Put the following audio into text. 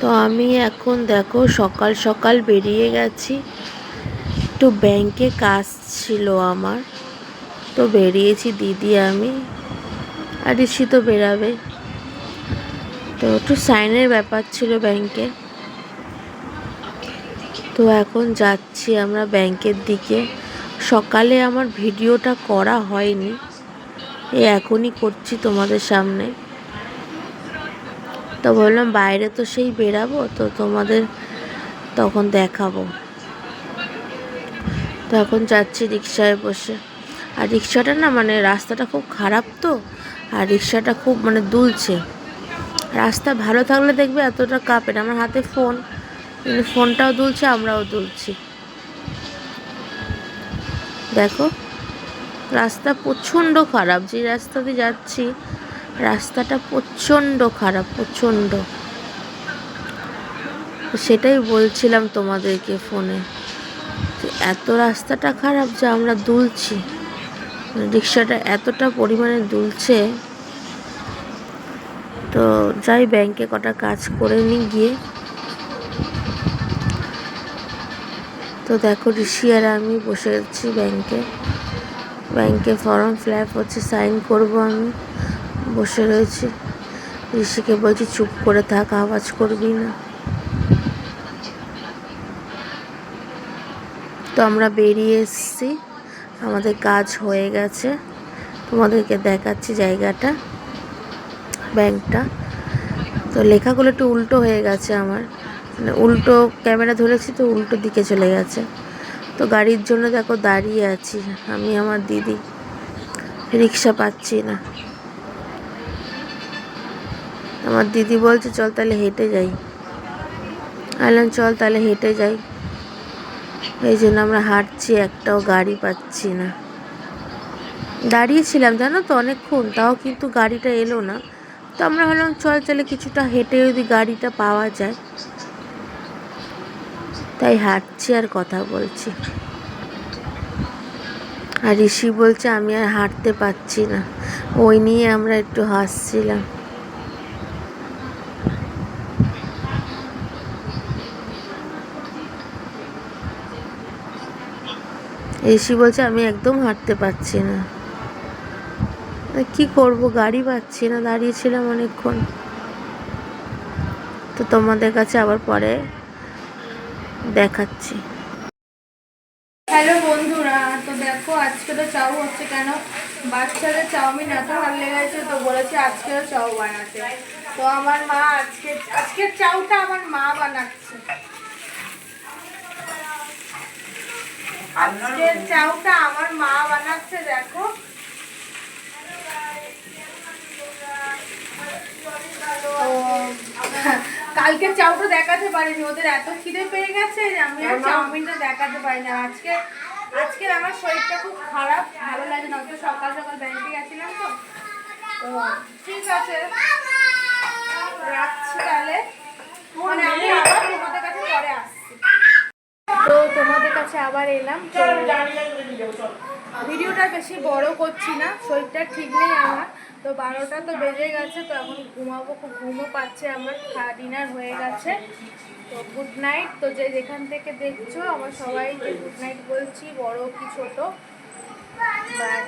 তো আমি এখন দেখো সকাল সকাল বেরিয়ে গেছি, একটু ব্যাংকে কাজ ছিল আমার, তো বেরিয়েছি দিদি আমি আর ঋষি তো বেরাবে। তো একটু সাইনের ব্যাপার ছিল ব্যাংকে, তো এখন যাচ্ছি আমরা ব্যাংকের দিকে। সকালে আমার ভিডিওটা করা হয়নি, এখনই করছি তোমাদের সামনে। তো বললাম বাইরে তো সেই বেরাবো, তো তোমাদের তখন দেখাবো। তো এখন যাচ্ছি রিক্সায় বসে। আর রিক্সাটা না মানে রাস্তাটা খুব খারাপ, তো আর রিক্সাটা খুব মানে দুলছে। রাস্তা ভালো থাকলে দেখবে এতটা কাঁপে না। আমার হাতে ফোন, কিন্তু ফোনটাও দুলছে, আমরাও দুলছি। দেখো রাস্তা প্রচণ্ড খারাপ, যে রাস্তা দিয়ে যাচ্ছি রাস্তাটা প্রচণ্ড খারাপ, প্রচণ্ড। সেটাই বলছিলাম তোমাদেরকে ফোনে, যে এত রাস্তাটা খারাপ যে আমরা দুলছি, রিক্সাটা এতটা পরিমাণে দুলছে। তো যাই ব্যাংকে কটা কাজ করে নিই গিয়ে। তো দেখো ঋষি আর আমি বসে আছি ব্যাংকে ফর্ম ফিল আপ হচ্ছে, সাইন করবো। আমি বসে রয়েছি, ঋষিকে বলছি চুপ করে থাক, আওয়াজ করবি না। তো আমরা বেরিয়ে এসেছি, আমাদের কাজ হয়ে গেছে। তোমাদেরকে দেখাচ্ছি জায়গাটা, ব্যাংকটা। তো লেখাগুলো একটু উল্টো হয়ে গেছে আমার, মানে উল্টো ক্যামেরা ধরেছি তো উল্টো দিকে চলে গেছে। তো গাড়ির জন্য দেখো দাঁড়িয়ে আছি আমি, আমার দিদি, রিক্সা পাচ্ছি না। আমার দিদি বলছে চল তাহলে হেঁটে যাই, আইলাম চল তাহলে হেঁটে যাই। এই জন্য আমরা হাঁটছি, একটাও গাড়ি পাচ্ছি না। দাঁড়িয়েছিলাম জানো তো অনেকক্ষণ, তাও কিন্তু গাড়িটা এলো না। তো আমরা ভাবলাম চল তাহলে কিছুটা হেঁটে যদি গাড়িটা পাওয়া যায়, তাই হাঁটছি আর কথা বলছি। আর ঋষি বলছে আমি আর হাঁটতে পারছি না, ওই নিয়ে আমরা একটু হাসছিলাম। ঋষি বলছে আমি একদম হাঁটতে পারছি না। কি করব, গাড়ি পাচ্ছি না, দাঁড়িয়েছিলাম অনেকক্ষণ। তো তোমাদের কাছে আবার পরে দেখাচ্ছি। হ্যালো বন্ধুরা, তো দেখো আজকে তো চাউ হচ্ছে কেন, বাচ্চাদের চাউমিন এত ভালো লেগেছে তো বলেছে আজকেও চাউ বানাতে। তো আমার মা আজকের চাউটা আমার মা বানাচ্ছে। আজকের চাউটা আমার মা বানাচ্ছে, দেখো। কালকের চাউটা দেখাতে পারিনি, ওদের এত খিদে পেয়ে গেছে যে আমি আর চাউমিনটা দেখাতে পারিনি। আজকে আমার শরীরটা খুব খারাপ, ভালো লাগে না। তো সকাল সকাল ব্যাংকে গেছিলাম, তো ঠিক আছে রাখছি তাহলে, মানে আমি আবার তোমাদের কাছে পরে আসছি। তো তোমাদের কাছে আবার এলাম। ভিডিওটা বেশি বড় করছি না, শরীরটা ঠিক নেই আমার। তো 12টা তো বেজে গেছে, তো এখন ঘুমাবো, খুব ঘুমও পাচ্ছে আমার, ডিনার হয়ে গেছে। তো গুড নাইট। তো যেখান থেকে দেখছো আমার সবাইকে গুড নাইট বলছি, বড় কি ছোট। বাই।